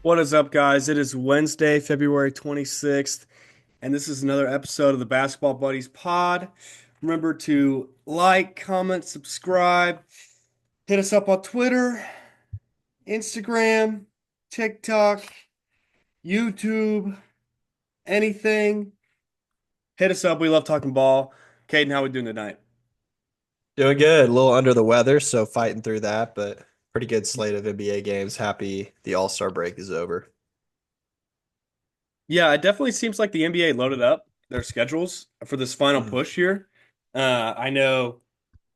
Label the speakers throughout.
Speaker 1: What is up, guys? It is Wednesday, February 26th, and this is another episode of the Basketball Buddies pod. Remember to like, comment, subscribe, hit us up on Twitter, Instagram, TikTok, YouTube, anything. Hit us up. We love talking ball. Caden, how we doing tonight?
Speaker 2: Doing good. A little under the weather, so fighting through that, but pretty good slate of NBA games. Happy the All-Star break is over.
Speaker 1: Yeah, it definitely seems like the NBA loaded up their schedules for this final
Speaker 2: Mhm.
Speaker 1: push here. I know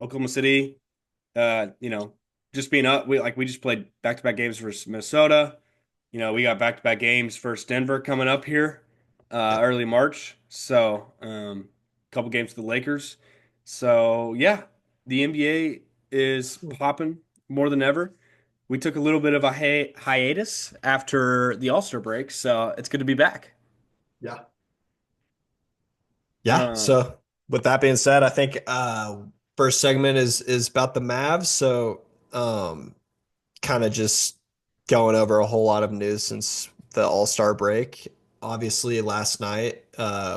Speaker 1: Oklahoma City. Just being up, we just played back-to-back games versus Minnesota. We got back-to-back games versus Denver coming up here,
Speaker 2: Yep.
Speaker 1: early March. So, a couple games to the Lakers. So, yeah, the NBA is popping more than ever. We took a little bit of a hiatus after the All-Star break, so it's good to be back.
Speaker 2: Yeah. Yeah.
Speaker 1: Um,
Speaker 2: So with that being said, I think first segment is about the Mavs. So kind of just going over a whole lot of news since the All-Star break. Obviously, last night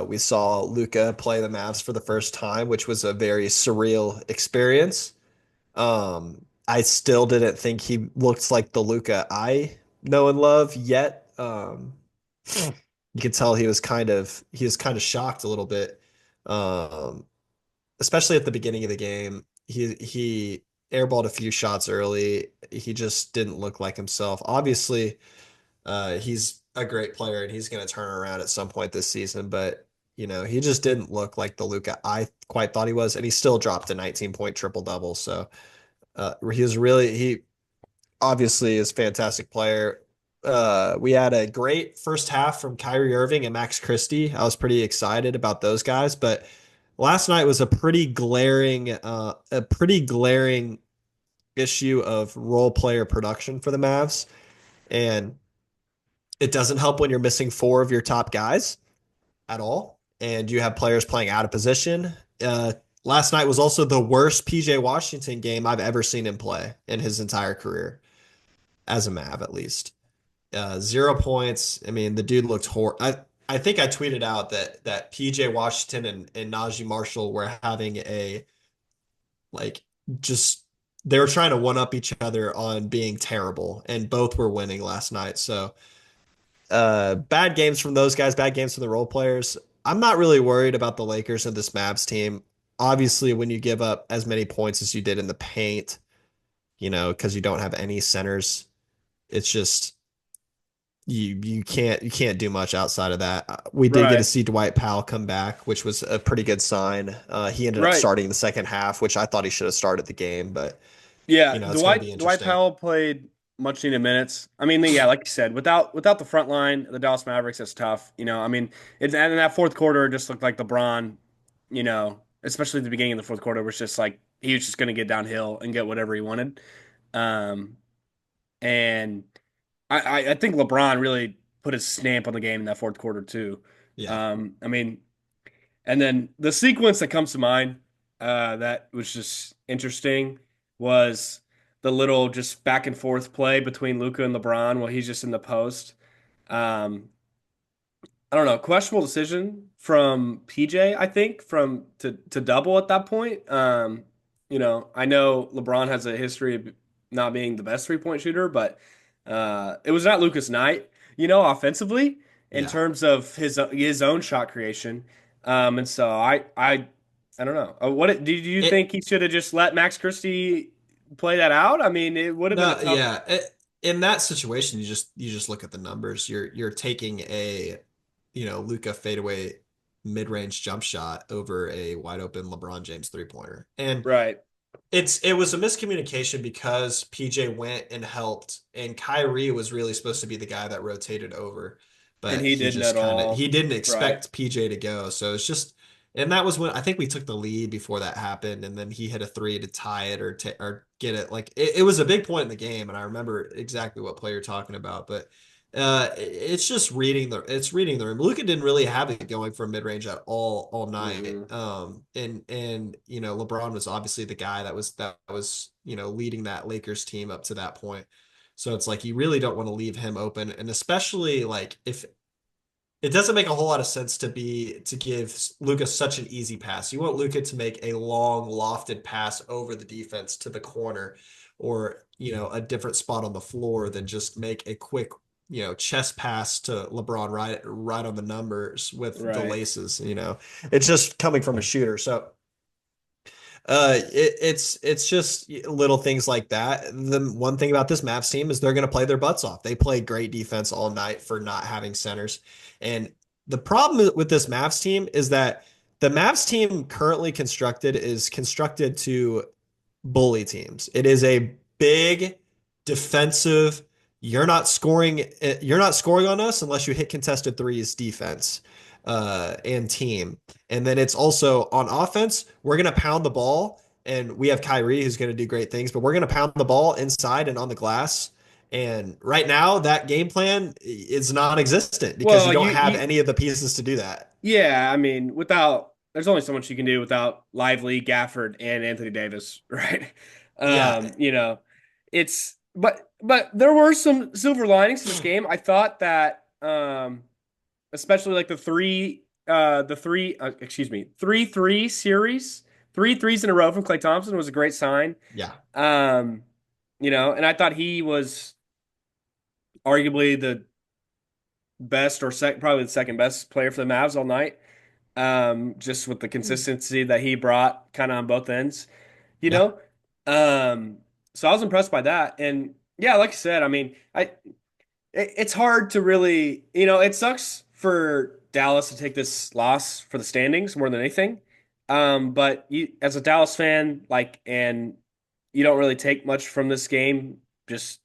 Speaker 2: we saw Luka play the Mavs for the first time, which was a very surreal experience. I still didn't think he looked like the Luca I know and love yet. You could tell he was kind of shocked a little bit. Um, Especially at the beginning of the game. He airballed a few shots early. He just didn't look like himself. Obviously, he's a great player and he's going to turn around at some point this season, but he just didn't look like the Luca I quite thought he was, and he still dropped a 19-point triple double. So he obviously is a fantastic player. We had a great first half from Kyrie Irving and Max Christie. I was pretty excited about those guys, but last night was a pretty glaring issue of role player production for the Mavs, and it doesn't help when you're missing four of your top guys at all, and you have players playing out of position. Uh, Last night was also the worst PJ Washington game I've ever seen him play in his entire career, as a Mav at least. 0 points. I mean, the dude looked horrible. I think I tweeted out that PJ Washington and Najee Marshall were having a like just they were trying to one up each other on being terrible, and both were winning last night. So bad games from those guys, bad games from the role players. I'm not really worried about the Lakers and this Mavs team. Obviously, when you give up as many points as you did in the paint, because you don't have any centers, it's just you can't do much outside of that. We did get to
Speaker 1: right,
Speaker 2: see Dwight Powell come back, which was a pretty good sign. He ended up
Speaker 1: right.
Speaker 2: starting the second half, which I thought he should have started the game, but
Speaker 1: Yeah,
Speaker 2: it's going to be
Speaker 1: Dwight
Speaker 2: interesting.
Speaker 1: Powell played much needed minutes. I mean, yeah, like you said, without the front line, the Dallas Mavericks, it's tough. I mean, and in that fourth quarter, it just looked like LeBron. Especially at the beginning of the fourth quarter, was just like he was just going to get downhill and get whatever he wanted. Um, and I think LeBron really put his stamp on the game in that fourth quarter too.
Speaker 2: Yeah.
Speaker 1: I mean, and then the sequence that comes to mind that was just interesting was the little just back and forth play between Luca and LeBron while he's just in the post. Um, I don't know, questionable decision from PJ, I think, from to double at that point. I know LeBron has a history of not being the best three-point shooter, but it was not Luca's night, offensively in
Speaker 2: Yeah.
Speaker 1: terms of his own shot creation. And so I don't know. What did you
Speaker 2: It
Speaker 1: think he should have just let Max Christie play that out? I mean, it would have been a
Speaker 2: no,
Speaker 1: tough.
Speaker 2: yeah. In that situation, you just look at the numbers. You're taking a Luka fadeaway mid-range jump shot over a wide open LeBron James three-pointer. And
Speaker 1: Right.
Speaker 2: it was a miscommunication because PJ went and helped, and Kyrie was really supposed to be the guy that rotated over,
Speaker 1: And
Speaker 2: but
Speaker 1: he
Speaker 2: he
Speaker 1: didn't
Speaker 2: just
Speaker 1: at
Speaker 2: kind of he
Speaker 1: all.
Speaker 2: didn't
Speaker 1: Right.
Speaker 2: expect PJ to go. So it's just, and that was when I think we took the lead before that happened, and then he hit a three to tie it or get it. Like it was a big point in the game, and I remember exactly what play you're talking about, but. It's just reading the room. Luka didn't really have it going from mid range at all night.
Speaker 1: Hmm.
Speaker 2: And LeBron was obviously the guy that was leading that Lakers team up to that point. So it's like you really don't want to leave him open, and especially like if it doesn't make a whole lot of sense to give Luka such an easy pass. You want Luka to make a long lofted pass over the defense to the corner or, a different spot on the floor than just make a quick, chest pass to LeBron right on the numbers with the
Speaker 1: Right.
Speaker 2: laces. It's just coming from a shooter. So it's just little things like that. The one thing about this Mavs team is they're going to play their butts off. They play great defense all night for not having centers. And the problem with this Mavs team is that the Mavs team currently constructed is constructed to bully teams. It is a big defensive, you're not scoring on us unless you hit contested threes defense and team. And then it's also on offense, we're going to pound the ball. And we have Kyrie who's going to do great things, but we're going to pound the ball inside and on the glass. And right now, that game plan is non-existent because you
Speaker 1: Well,
Speaker 2: don't have any of the pieces to do that.
Speaker 1: yeah, I mean, without there's only so much you can do without Lively, Gafford, and Anthony Davis, right?
Speaker 2: Yeah,
Speaker 1: You know, it's but there were some silver linings to this game. I thought that especially like three three series, three threes in a row from Klay Thompson was a great sign.
Speaker 2: yeah,
Speaker 1: Um, and I thought he was arguably the best or probably the second best player for the Mavs all night. Just with the consistency that he brought kind of on both ends, you
Speaker 2: yeah,
Speaker 1: know? Um, so I was impressed by that. And yeah, like I said, I mean, it's hard to really, it sucks for Dallas to take this loss for the standings more than anything. But you, as a Dallas fan, like, and you don't really take much from this game, just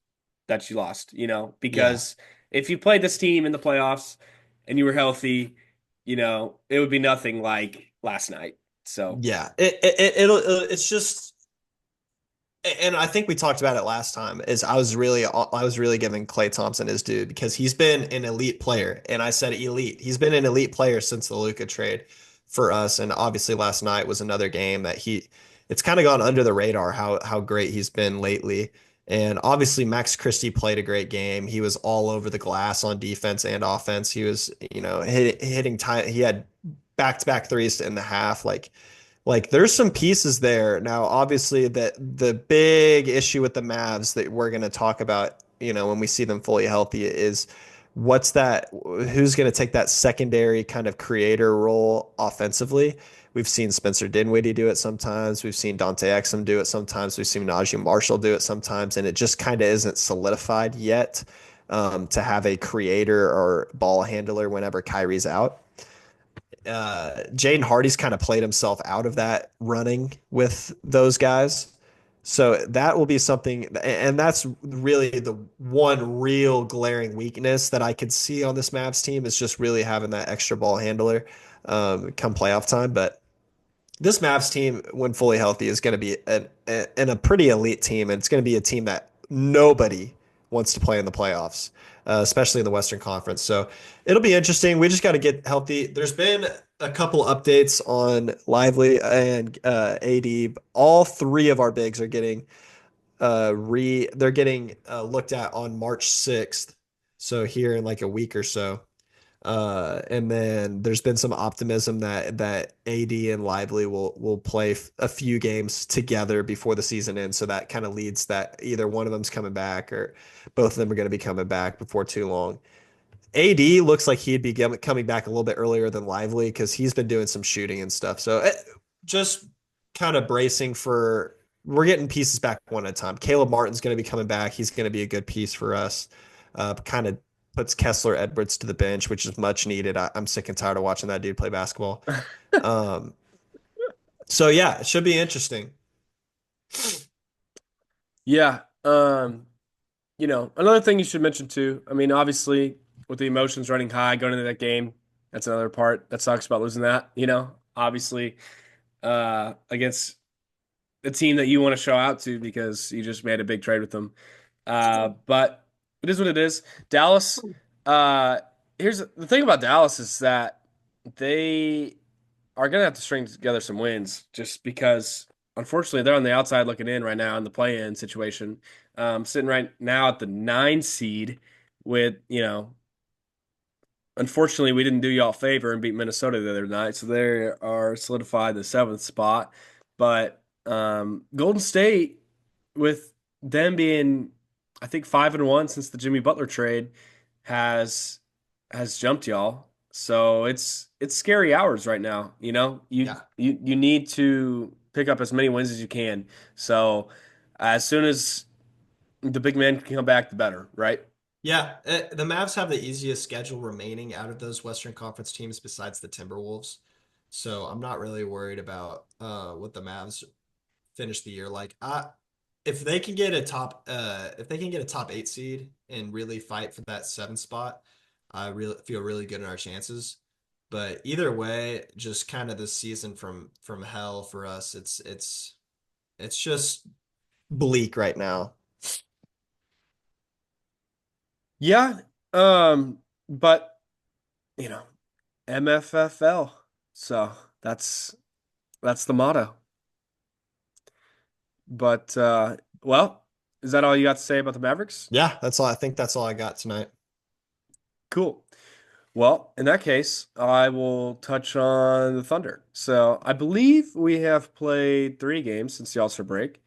Speaker 1: that you lost,
Speaker 2: yeah.
Speaker 1: because if you played this team in the playoffs and you were healthy, it would be nothing like last night. So,
Speaker 2: Yeah, it's just, and I think we talked about it last time. Is I was really giving Klay Thompson his due because he's been an elite player, and I said elite. He's been an elite player since the Luka trade for us, and obviously last night was another game that it's kind of gone under the radar how great he's been lately. And obviously Max Christie played a great game. He was all over the glass on defense and offense. He was, hitting time. He had back-to-back threes in the half. Like there's some pieces there. Now, obviously, the big issue with the Mavs that we're going to talk about, when we see them fully healthy is who's going to take that secondary kind of creator role offensively? We've seen Spencer Dinwiddie do it sometimes. We've seen Dante Exum do it sometimes. We've seen Najee Marshall do it sometimes, and it just kind of isn't solidified yet to have a creator or ball handler whenever Kyrie's out. Jaden Hardy's kind of played himself out of that running with those guys. So that will be something, and that's really the one real glaring weakness that I could see on this Mavs team is just really having that extra ball handler come playoff time. But this Mavs team, when fully healthy, is going to be a pretty elite team, and it's going to be a team that nobody wants to play in the playoffs, especially in the Western Conference. So it'll be interesting. We just got to get healthy. There's been a couple updates on Lively and AD. All three of our bigs are getting they're getting looked at on March 6th. So here in like a week or so. And then there's been some optimism that AD and Lively will play a few games together before the season ends. So that kind of leads that either one of them's coming back or both of them are going to be coming back before too long. AD looks like he'd be coming back a little bit earlier than Lively because he's been doing some shooting and stuff. So just kind of bracing for we're getting pieces back one at a time. Caleb Martin's going to be coming back. He's going to be a good piece for us. Kind of puts Kessler Edwards to the bench, which is much needed. I'm sick and tired of watching that dude play basketball. Um, so yeah, it should be interesting.
Speaker 1: yeah. Another thing you should mention too. I mean, obviously, with the emotions running high going into that game, that's another part that sucks about losing that. Obviously, against the team that you want to show out to because you just made a big trade with them. But it is what it is. Dallas. Uh, here's the thing about Dallas is that they are gonna have to string together some wins just because. unfortunately, they're on the outside looking in right now in the play-in situation. Sitting right now at the 9 seed with, unfortunately, we didn't do y'all a favor and beat Minnesota the other night, so they are solidified the 7th spot. But Golden State, with them being, I think 5-1 since the Jimmy Butler trade, has has jumped y'all. So it's scary hours right now.
Speaker 2: Yeah.
Speaker 1: You need to pick up as many wins as you can. So as soon as the big men can come back, the better, right?
Speaker 2: Yeah, the Mavs have the easiest schedule remaining out of those Western Conference teams besides the Timberwolves. So I'm not really worried about what the Mavs finish the year like. If they can get a top 8 seed and really fight for that 7 spot, I really feel really good in our chances. But either way, just kind of this season from hell for us. It's just bleak right now.
Speaker 1: Yeah. But you know, MFFL. So that's that's the motto. But well, is that all you got to say about the Mavericks?
Speaker 2: Yeah, that's all. I think that's all I got tonight.
Speaker 1: Cool. Well, in that case, I will touch on the Thunder. So I believe we have played 3 games since the All-Star break.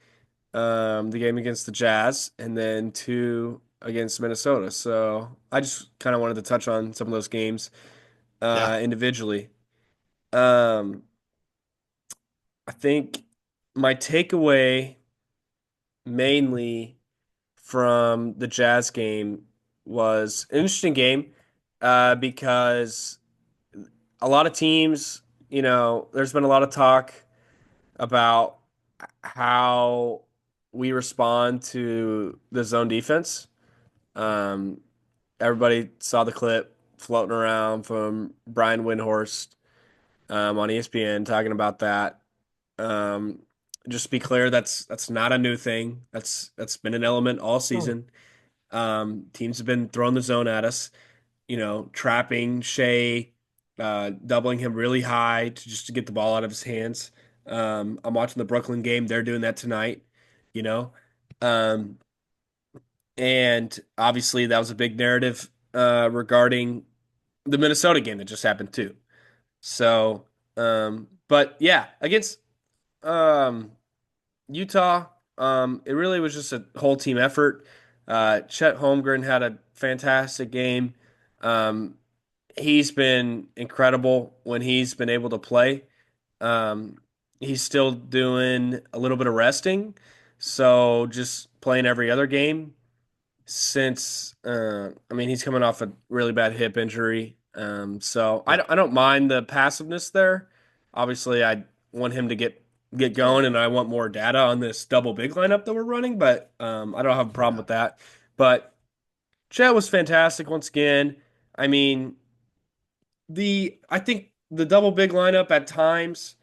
Speaker 1: The game against the Jazz and then 2 against Minnesota. So I just kind of wanted to touch on some of those games
Speaker 2: Yeah,
Speaker 1: individually. Um, I think my takeaway mainly from the Jazz game was an interesting game because a lot of teams, there's been a lot of talk about how we respond to the zone defense. Um, Everybody saw the clip floating around from Brian Windhorst on ESPN talking about that. Um, just to be clear, that's not a new thing. That's been an element all
Speaker 2: Hmm.
Speaker 1: season. Teams have been throwing the zone at us, trapping Shea, doubling him really high just to get the ball out of his hands. I'm watching the Brooklyn game. They're doing that tonight, you know. Um, and obviously that was a big narrative regarding the Minnesota game that just happened too. So, but yeah, against um, Utah, it really was just a whole team effort. Chet Holmgren had a fantastic game. Um, he's been incredible when he's been able to play. Um, he's still doing a little bit of resting, so just playing every other game since I mean he's coming off a really bad hip injury. So I
Speaker 2: Yeah.
Speaker 1: don't mind the passiveness there. Obviously, I want him to get going, and I want more data on this double big lineup that we're running. But I don't have a problem
Speaker 2: Yeah.
Speaker 1: with that. But Chet was fantastic once again. I mean, I think the double big lineup at times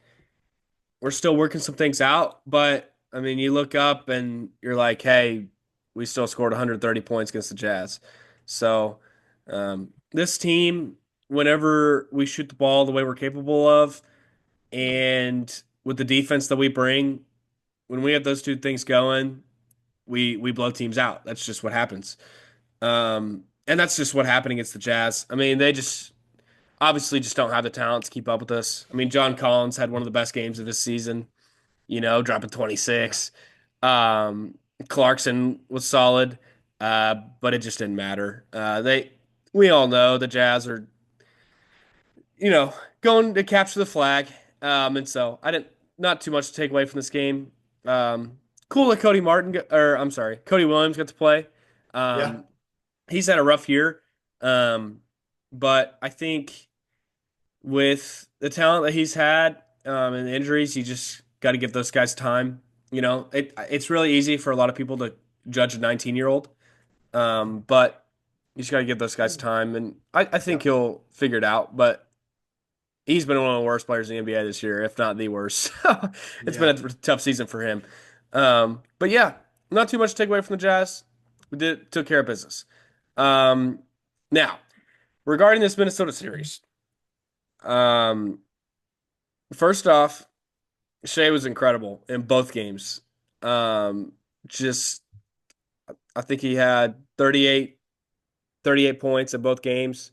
Speaker 1: we're still working some things out, but I mean, you look up and you're like, hey, we still scored 130 points against the Jazz. So, this team, whenever we shoot the ball the way we're capable of, and with the defense that we bring, when we have those two things going, we blow teams out. That's just what happens. And that's just what happened against the Jazz. I mean, they just obviously just don't have the talent to keep up with us. I mean, John Collins had one of the best games of his season, dropping
Speaker 2: Yeah.
Speaker 1: 26. Clarkson was solid, but it just didn't matter. We all know the Jazz are, going to capture the flag. And so I didn't, not too much to take away from this game. Cool that Cody Williams got to play.
Speaker 2: Yeah.
Speaker 1: Um, he's had a rough year. Um, but I think with the talent that he's had and the injuries, you just got to give those guys time. It's really easy for a lot of people to judge a 19-year-old, but you just got to give those guys time, and I think
Speaker 2: Yeah.
Speaker 1: he'll figure it out. But he's been one of the worst players in the NBA this year, if not the worst. It's been
Speaker 2: Yeah.
Speaker 1: a tough season for him. But yeah, not too much to take away from the Jazz. We took care of business. Um, Now, regarding this Minnesota series, um, first off. Shea was incredible in both games. Um, just I think he had 38 points in both games.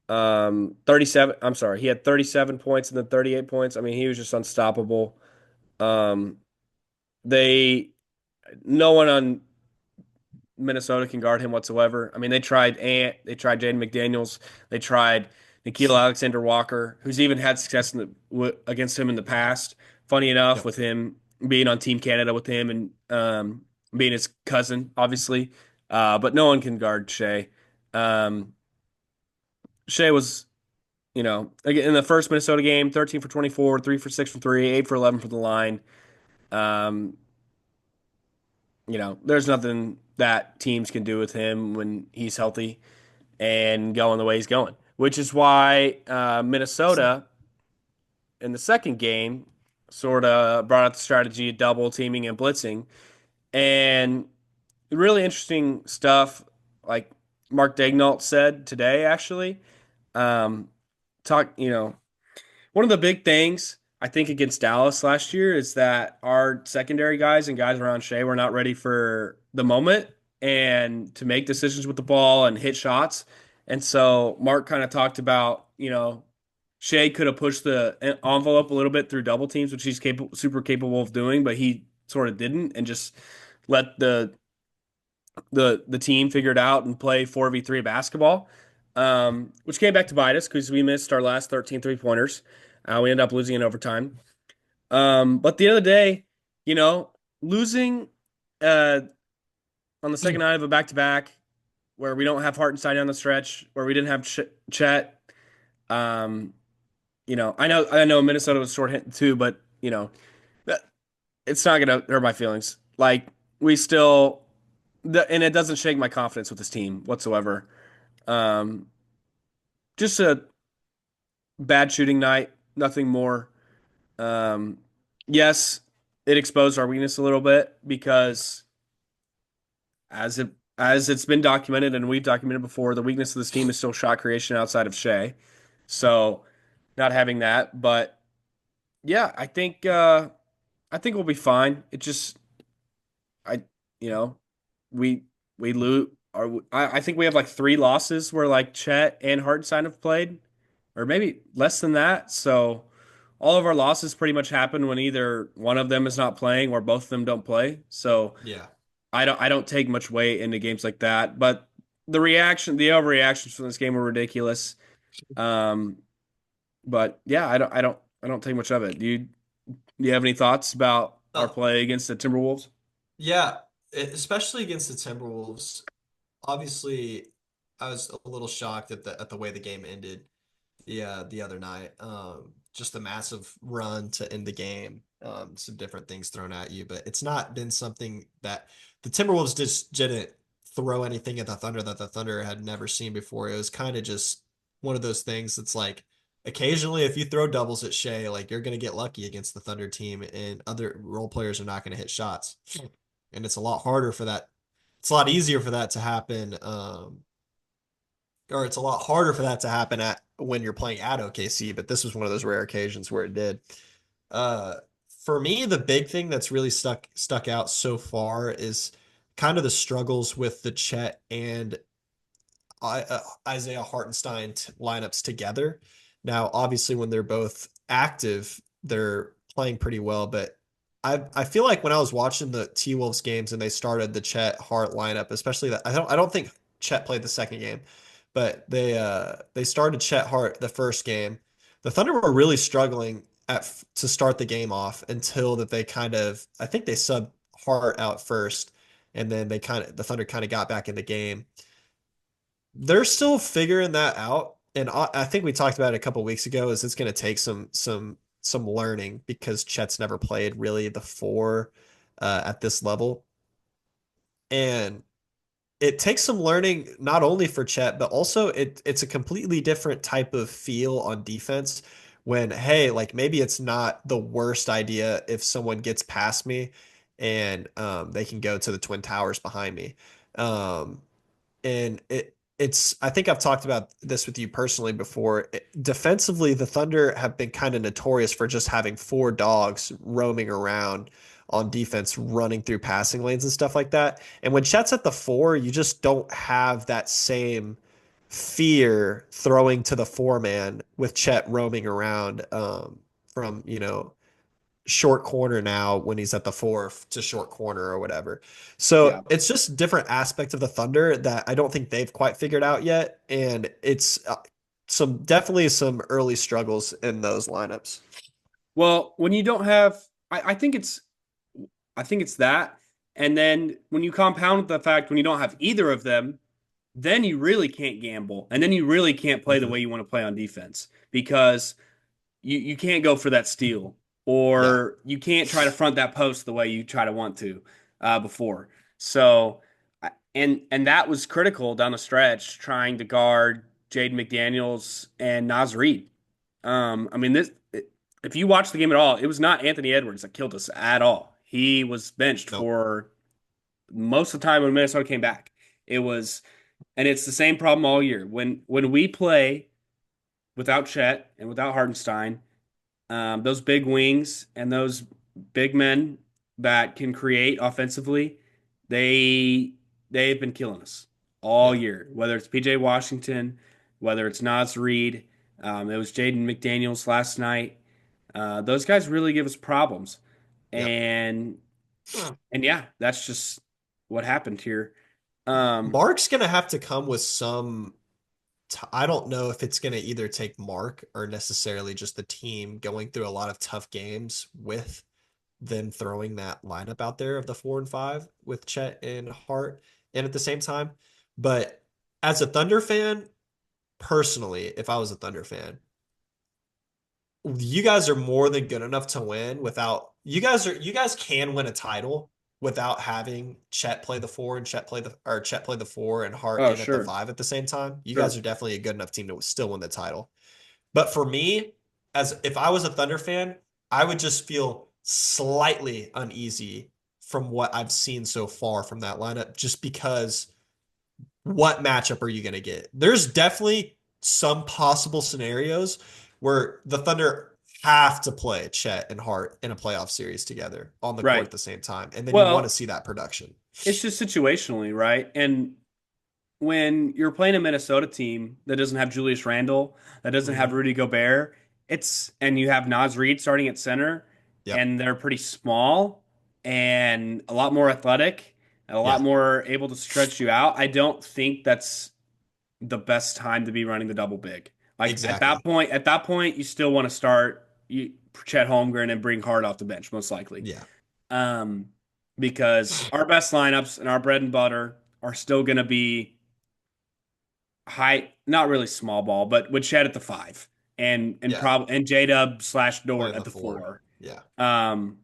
Speaker 1: 37, I'm sorry, he had 37 points and then 38 points. I mean, he was just unstoppable. Um, they no one on Minnesota can guard him whatsoever. I mean, they tried Ant, they tried Jaden McDaniels, they tried Nikhil Alexander Walker, who's even had success against him in the past. Funny enough,
Speaker 2: Yep.
Speaker 1: with him being on Team Canada with him and being his cousin, obviously, but no one can guard Shea. Um, Shea was, again, in the first Minnesota game, 13 for 24, 3 for 6 from three, 8 for 11 from the line. Um, there's nothing that teams can do with him when he's healthy and going the way he's going, which is why Minnesota in the second game sort of brought out the strategy of double teaming and blitzing. And really interesting stuff, like Mark Daignault said today, actually. Um, one of the big things I think against Dallas last year is that our secondary guys and guys around Shea were not ready for the moment and to make decisions with the ball and hit shots. And so Mark kind of talked about, Shea could have pushed the envelope a little bit through double teams, which he's super capable of doing, but he sort of didn't and just let the team figure it out and play 4v3 basketball, which came back to bite us because we missed our last 13 3-pointers. We ended up losing in overtime. But at the end of the day, you know, losing uh, on the second night of a back to back where we don't have Hartenstein down the stretch, where we didn't have Chet. Um, I know Minnesota was short hit too, but it's not gonna hurt my feelings. Like we still, and it doesn't shake my confidence with this team whatsoever. Um, just a bad shooting night, nothing more. Um, yes, it exposed our weakness a little bit because as it's been documented and we've documented before, the weakness of this team is still shot creation outside of Shea. So not having that, but yeah, I think we'll be fine. It just I you know we we lose. I think we have like three losses where like Chet and Hartenstein have played, or maybe less than that. So all of our losses pretty much happen when either one of them is not playing or both of them don't play. So
Speaker 2: Yeah.
Speaker 1: I don't take much weight into games like that. But the overreactions from this game were ridiculous. Um, but yeah, I don't think much of it. Do you have any thoughts about our
Speaker 2: Oh,
Speaker 1: play against the Timberwolves?
Speaker 2: yeah. Especially against the Timberwolves. Obviously, I was a little shocked at the way the game ended the other night. Just a massive run to end the game. Some different things thrown at you, but it's not been something that the Timberwolves just didn't throw anything at the Thunder that the Thunder had never seen before. It was kind of just one of those things that's like occasionally if you throw doubles at Shea, like you're gonna get lucky against the Thunder team and other role players are not gonna hit shots. And it's a lot harder for that. It's a lot easier for that to happen. Or it's a lot harder for that to happen at when you're playing at OKC, but this was one of those rare occasions where it did. Uh, for me, the big thing that's really stuck out so far is kind of the struggles with the Chet and Isaiah Hartenstein lineups together. Now, obviously, when they're both active, they're playing pretty well. But I feel like when I was watching the T Wolves games and they started the Chet Hart lineup, especially that I don't think Chet played the second game, but they started Chet Hart the first game. The Thunder were really struggling to start the game off until that they kind of I think they subbed Hart out first, and then the Thunder kind of got back in the game. They're still figuring that out, and I think we talked about it a couple weeks ago. Is it's going to take some learning because Chet's never played really the four at this level, and it takes some learning not only for Chet but also it's a completely different type of feel on defense. When hey, like maybe it's not the worst idea if someone gets past me and they can go to the Twin Towers behind me. Um, and it's I think I've talked about this with you personally before. Defensively, the Thunder have been kind of notorious for just having four dogs roaming around on defense, running through passing lanes and stuff like that. And when Chet's at the four, you just don't have that same fear throwing to the four man with Chet roaming around from, short corner now when he's at the four to short corner or whatever.
Speaker 1: Yeah.
Speaker 2: So it's just different aspect of the Thunder that I don't think they've quite figured out yet. And it's definitely some early struggles in those lineups.
Speaker 1: Well, when you don't have, I think it's that, and then when you compound the fact when you don't have either of them, then you really can't gamble, and then you really can't play the
Speaker 2: Hmm.
Speaker 1: way you want to play on defense because you can't go for that steal
Speaker 2: Yeah.
Speaker 1: or you can't try to front that post the way you try to want to before. So, and that was critical down the stretch, trying to guard Jaden McDaniels and Naz Reid. I mean, if you watch the game at all, it was not Anthony Edwards that killed us at all. He was benched
Speaker 2: Nope.
Speaker 1: for most of the time when Minnesota came back. It was, and it's the same problem all year. When we play without Chet and without Hartenstein, those big wings and those big men that can create offensively, they they've been killing us all
Speaker 2: Yeah.
Speaker 1: year. Whether it's PJ Washington, whether it's Naz Reid, it was Jaden McDaniels last night. Those guys really give us problems,
Speaker 2: Yep.
Speaker 1: and yeah, that's just what happened here. Um,
Speaker 2: Mark's gonna have to come with some. I don't know if it's gonna either take Mark or necessarily just the team going through a lot of tough games with them throwing that lineup out there of the 4 and 5 with Chet and Hart and at the same time. But as a Thunder fan, personally, if I was a Thunder fan, you guys are more than good enough to win without you guys can win a title without having Chet play the four and Chet play the four and Hart
Speaker 1: oh,
Speaker 2: in at the
Speaker 1: sure,
Speaker 2: five at the same time. You guys
Speaker 1: sure,
Speaker 2: are definitely a good enough team to still win the title. But for me, as if I was a Thunder fan, I would just feel slightly uneasy from what I've seen so far from that lineup, just because what matchup are you going to get? There's definitely some possible scenarios where the Thunder have to play Chet and Hart in a playoff series together on the court
Speaker 1: right.
Speaker 2: at the same time. And then you want to
Speaker 1: Well,
Speaker 2: see that production.
Speaker 1: it's just situationally, right? And when you're playing a Minnesota team that doesn't have Julius Randle, that doesn't have
Speaker 2: Hmm.
Speaker 1: Rudy Gobert, and you have Naz Reid starting at center,
Speaker 2: Yep.
Speaker 1: and they're pretty small and a lot more athletic and a lot
Speaker 2: Yeah,
Speaker 1: more able to stretch you out. I don't think that's the best time to be running the double big. Like
Speaker 2: exactly.
Speaker 1: at that point, you still want to start Chet Holmgren and bring Hart off the bench, most likely.
Speaker 2: Yeah.
Speaker 1: Um, because our best lineups and our bread and butter are still going to be high, not really small ball, but with Chet at the five
Speaker 2: Yeah.
Speaker 1: and J Dub slash Dort
Speaker 2: Playing
Speaker 1: at
Speaker 2: the
Speaker 1: the
Speaker 2: four.
Speaker 1: four.
Speaker 2: Yeah.
Speaker 1: Um,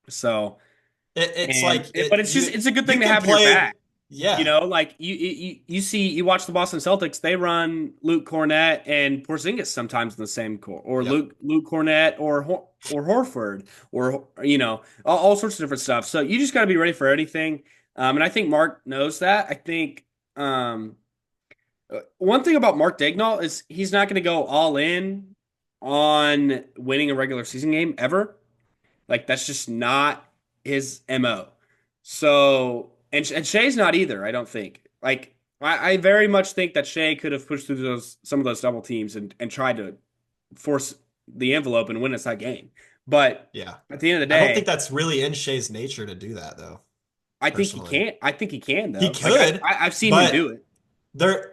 Speaker 1: so
Speaker 2: It's like
Speaker 1: but it's just it's a good
Speaker 2: you
Speaker 1: thing to
Speaker 2: can
Speaker 1: have in your
Speaker 2: play.
Speaker 1: bag. You
Speaker 2: Yeah.
Speaker 1: know, like you watch the Boston Celtics, they run Luke Cornett and Porzingis sometimes in the same court, or
Speaker 2: Yep.
Speaker 1: Luke Cornett or Horford, or all sorts of different stuff. So you just got to be ready for anything. And I think Mark knows that. I think one thing about Mark Daigneault is he's not going to go all in on winning a regular season game ever. Like that's just not his MO. So and Shea's not either, I don't think. Like I very much think that Shea could have pushed through some of those double teams and tried to force the envelope and win us that game. But
Speaker 2: Yeah.
Speaker 1: at the end of the
Speaker 2: I don't think
Speaker 1: day,
Speaker 2: that's really in Shea's nature to do that, though,
Speaker 1: I think he
Speaker 2: personally.
Speaker 1: can't. I think he can
Speaker 2: He
Speaker 1: though. Like
Speaker 2: could,
Speaker 1: I've seen him do
Speaker 2: but
Speaker 1: it.
Speaker 2: there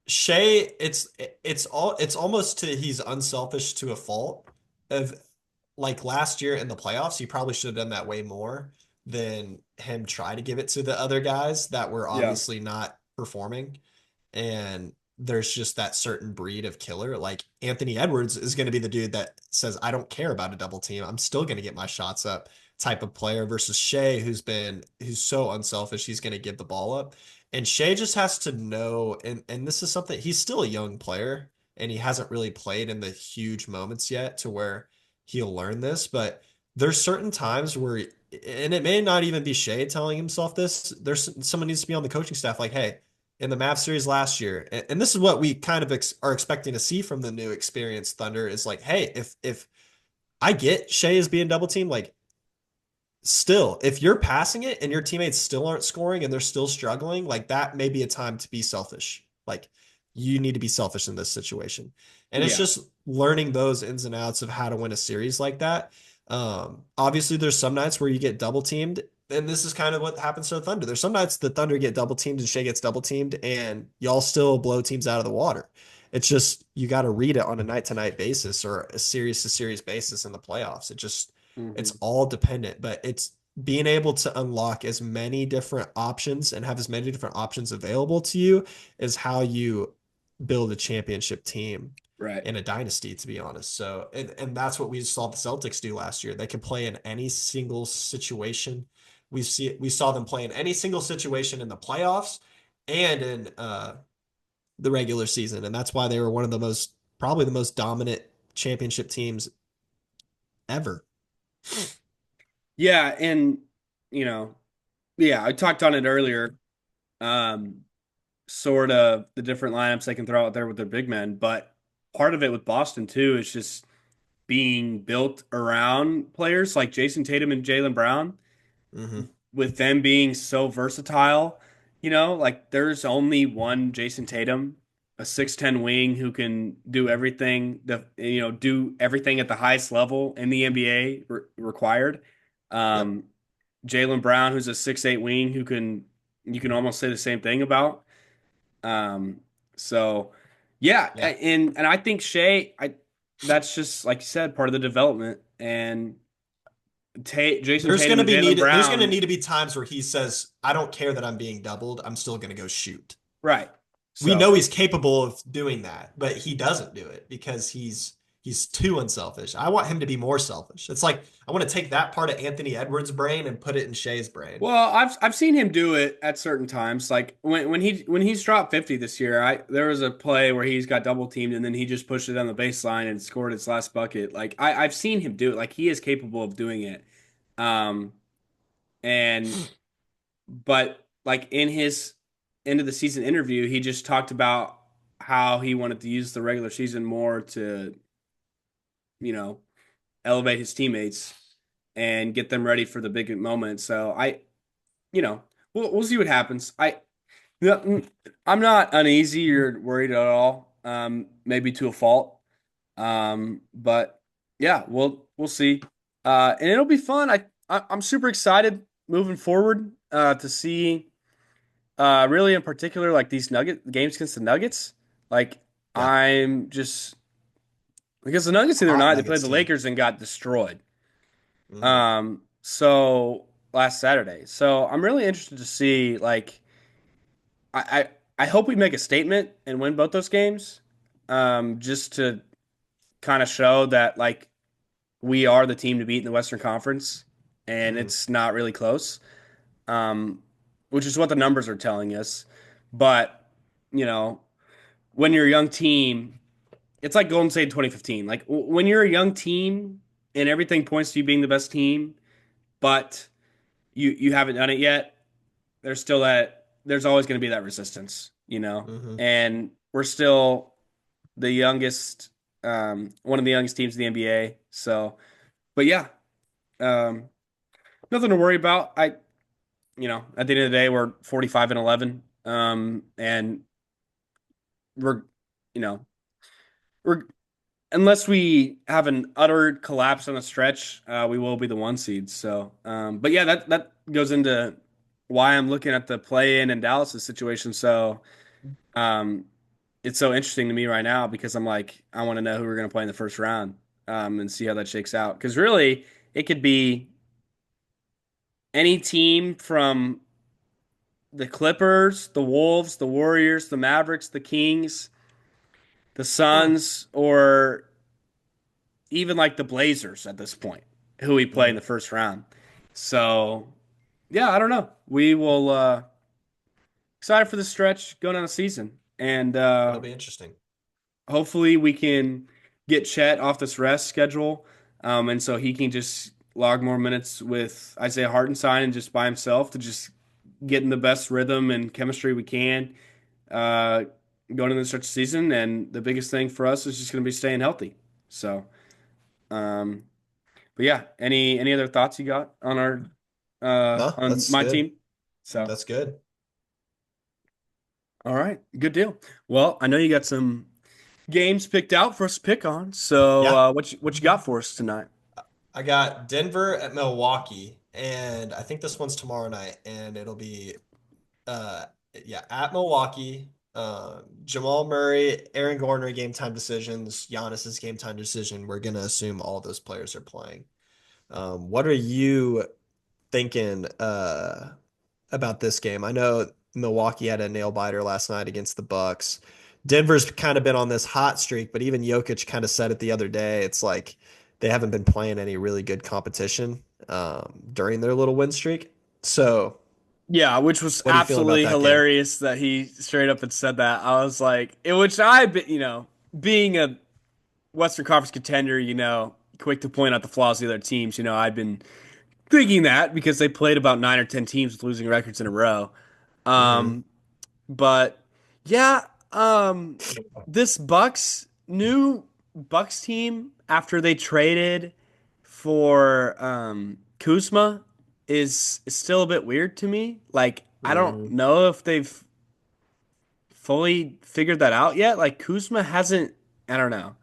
Speaker 2: Shea, it's almost to he's unselfish to a fault. Of like last year in the playoffs, he probably should have done that way more than him try to give it to the other guys that were
Speaker 1: Yeah.
Speaker 2: obviously not performing. And there's just that certain breed of killer. Like Anthony Edwards is going to be the dude that says, I don't care about a double team. I'm still going to get my shots up type of player versus Shea, who's so unselfish. He's going to give the ball up. And Shea just has to know, and this is something he's still a young player and he hasn't really played in the huge moments yet to where he'll learn this, but there's certain times where, and it may not even be Shea telling himself this, there's someone needs to be on the coaching staff like, hey, in the Mavs series last year, and this is what we kind of are expecting to see from the new experienced Thunder is like, hey, if I get Shea is being double teamed, like still, if you're passing it and your teammates still aren't scoring and they're still struggling, like that may be a time to be selfish. Like you need to be selfish in this situation. And it's
Speaker 1: Yeah.
Speaker 2: just learning those ins and outs of how to win a series like that. Obviously, there's some nights where you get double teamed, and this is kind of what happens to the Thunder. There's some nights the Thunder get double teamed and Shea gets double teamed, and y'all still blow teams out of the water. It's just you got to read it on a night to night basis or a series to series basis in the playoffs. It's
Speaker 1: Hmm.
Speaker 2: all dependent, but it's being able to unlock as many different options and have as many different options available to you is how you build a championship team
Speaker 1: Right.
Speaker 2: in a dynasty, to be honest. So, and that's what we saw the Celtics do last year. They could play in any single situation. We saw them play in any single situation in the playoffs and in the regular season, and that's why they were one of the most probably the most dominant championship teams ever.
Speaker 1: Yeah, and you know, yeah, I talked on it earlier. Um, sort of the different lineups they can throw out there with their big men, but part of it with Boston too is just being built around players like Jason Tatum and Jaylen Brown,
Speaker 2: Hmm.
Speaker 1: with them being so versatile. Like there's only one Jason Tatum, a 6'10" wing who can do everything do everything at the highest level in the NBA required.
Speaker 2: Yep.
Speaker 1: Um, Jaylen Brown, who's a 6'8" wing who can you can almost say the same thing about. Um, so yeah,
Speaker 2: Yeah.
Speaker 1: and I think Shea, that's just like you said, part of the development. And Jason Tatum and Jaylen
Speaker 2: There's gonna
Speaker 1: Brown,
Speaker 2: need to be times where he says, I don't care that I'm being doubled. I'm still gonna go shoot.
Speaker 1: right?
Speaker 2: We
Speaker 1: So
Speaker 2: know he's capable of doing that, but he doesn't do it because he's too unselfish. I want him to be more selfish. It's like I want to take that part of Anthony Edwards' brain and put it in Shea's brain.
Speaker 1: well, I've seen him do it at certain times. Like when he's dropped 50 this year, I there was a play where he's got double teamed and then he just pushed it on the baseline and scored its last bucket. Like I've seen him do it. Like he is capable of doing it. Um, and but like in his end of the season interview, he just talked about how he wanted to use the regular season more to, you know, elevate his teammates and get them ready for the big moment. So we'll see what happens. Yeah, I'm not uneasy or worried at all. Maybe to a fault. But yeah, we'll see. And it'll be fun. I'm super excited moving forward to see really in particular like these Nugget games against the Nuggets. Like
Speaker 2: Yeah.
Speaker 1: I'm just because the Nuggets the other
Speaker 2: Hot
Speaker 1: night they played
Speaker 2: Nuggets
Speaker 1: the
Speaker 2: team.
Speaker 1: Lakers and got destroyed.
Speaker 2: Hmm.
Speaker 1: So last Saturday. So I'm really interested to see like I I hope we make a statement and win both those games. Just to kind of show that like we are the team to beat in the Western Conference and
Speaker 2: Hmm.
Speaker 1: it's not really close. Um, which is what the numbers are telling us. But, you know, when you're a young team, it's like Golden State 2015. Like when you're a young team and everything points to you being the best team, but you haven't done it yet, there's always going to be that resistance, you know.
Speaker 2: Hmm.
Speaker 1: And we're still the youngest, one of the youngest teams in the NBA. So, but yeah, um, nothing to worry about. At the end of the day, we're 45 and 11, and we're, you know, we're unless we have an utter collapse on a stretch, we will be the one seed. So, but yeah, that goes into why I'm looking at the play in and Dallas's situation. So, um, it's so interesting to me right now because I'm like, I want to know who we're going to play in the first round, and see how that shakes out. Because really, it could be any team from the Clippers, the Wolves, the Warriors, the Mavericks, the Kings, the
Speaker 2: Hmm.
Speaker 1: Suns, or even like the Blazers at this point, who we play in
Speaker 2: Hmm.
Speaker 1: the first round. So yeah, I don't know. We will excited for the stretch going on the season, and
Speaker 2: It'll be interesting.
Speaker 1: hopefully we can get Chet off this rest schedule, and so he can just log more minutes with Isaiah Hartenstein and just by himself to just get in the best rhythm and chemistry we can. uh, going into the stretch of the season. And the biggest thing for us is just going to be staying healthy. So, um, but yeah, any other thoughts you got on our
Speaker 2: No,
Speaker 1: on
Speaker 2: that's
Speaker 1: my
Speaker 2: good.
Speaker 1: team? So,
Speaker 2: That's good.
Speaker 1: all right, good deal. Well, I know you got some games picked out for us to pick on. So,
Speaker 2: Yeah.
Speaker 1: what you got for us tonight?
Speaker 2: I got Denver at Milwaukee, and I think this one's tomorrow night, and it'll be uh yeah, at Milwaukee. Jamal Murray, Aaron Gordon game time decisions, Giannis's game time decision. We're gonna assume all those players are playing. What are you thinking about this game? I know Milwaukee had a nail biter last night against the Bucks. Denver's kind of been on this hot streak, but even Jokic kind of said it the other day. It's like they haven't been playing any really good competition during their little win streak. So,
Speaker 1: Yeah, which was
Speaker 2: what are you feeling about
Speaker 1: absolutely
Speaker 2: that game?
Speaker 1: hilarious that he straight up and said that. I was like, in which being a Western Conference contender, quick to point out the flaws of the other teams. I've been thinking that because they played about 9 or 10 teams with losing records in a row.
Speaker 2: Hmm.
Speaker 1: Um, but yeah, this new Bucks team after they traded for Kuzma is still a bit weird to me. Like I don't
Speaker 2: Hmm.
Speaker 1: know if they've fully figured that out yet. Like Kuzma hasn't. I don't know.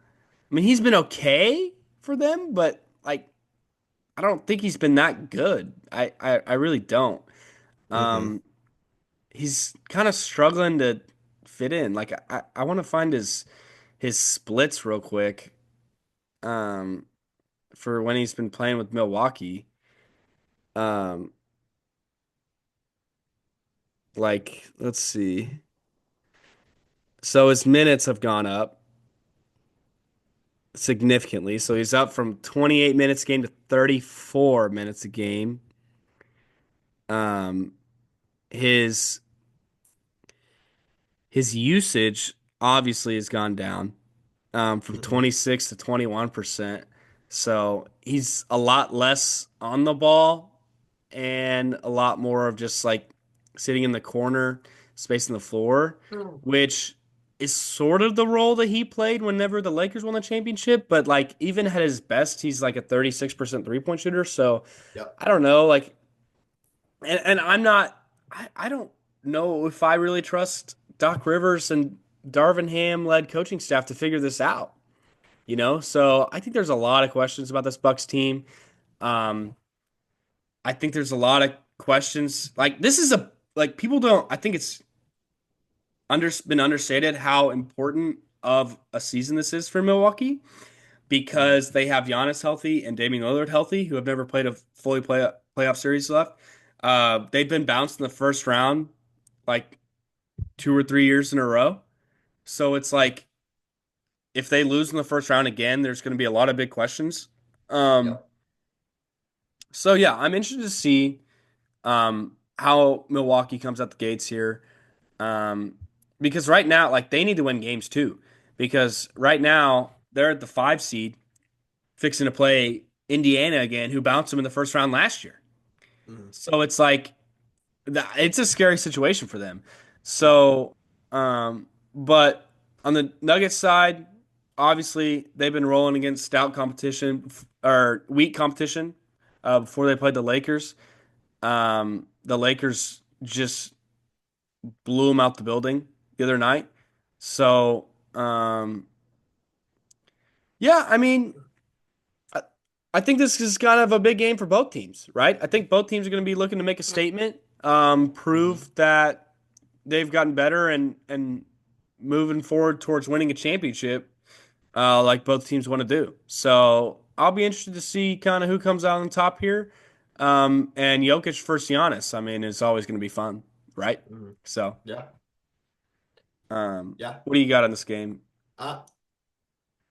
Speaker 1: I mean, he's been okay for them, but like I don't think he's been that good. I really don't.
Speaker 2: Hmm.
Speaker 1: Um, he's kind of struggling to fit in. Like I want to find his splits real quick. Um, for when he's been playing with Milwaukee. Um, like let's see. So his minutes have gone up significantly. So he's up from 28 minutes a game to 34 minutes a game. Um, his his usage obviously has gone down from
Speaker 2: Hmm.
Speaker 1: 26 to 21%. So he's a lot less on the ball and a lot more of just like sitting in the corner, spacing the floor, which is sort of the role that he played whenever the Lakers won the championship. But like even at his best, he's like a 36% three-point shooter. So
Speaker 2: Yep.
Speaker 1: I don't know. Like, and I'm not, I don't know if I really trust Doc Rivers and Darvin Ham led coaching staff to figure this out. So I think there's a lot of questions about this Bucks team. Um, I think there's a lot of questions. Like this is a like people don't. I think it's been understated how important of a season this is for Milwaukee
Speaker 2: Hmm.
Speaker 1: because they have Giannis healthy and Damian Lillard healthy, who have never played a fully playoff series left. They've been bounced in the first round like 2 or 3 years in a row. So it's like if they lose in the first round again, there's going to be a lot of big questions. Um,
Speaker 2: Yep.
Speaker 1: so yeah, I'm interested to see how Milwaukee comes out the gates here. Um, because right now, like they need to win games too. Because right now they're at the 5 seed, fixing to play Indiana again, who bounced them in the first round last year.
Speaker 2: Hmm.
Speaker 1: So it's like it's a scary situation for them. So, but on the Nuggets side, obviously they've been rolling against stout competition or weak competition before they played the Lakers. The Lakers just blew them out the building the other night. So, yeah, I mean, I, I think this is kind of a big game for both teams, right? I think both teams are going to be looking to make a statement,
Speaker 2: Hmm.
Speaker 1: prove that they've gotten better and moving forward towards winning a championship, like both teams want to do. So I'll be interested to see kind of who comes out on top here. And Jokic versus Giannis, I mean, it's always going to be fun, right?
Speaker 2: Hmm.
Speaker 1: So,
Speaker 2: Yeah. Yeah.
Speaker 1: what do you got on this game?
Speaker 2: Uh,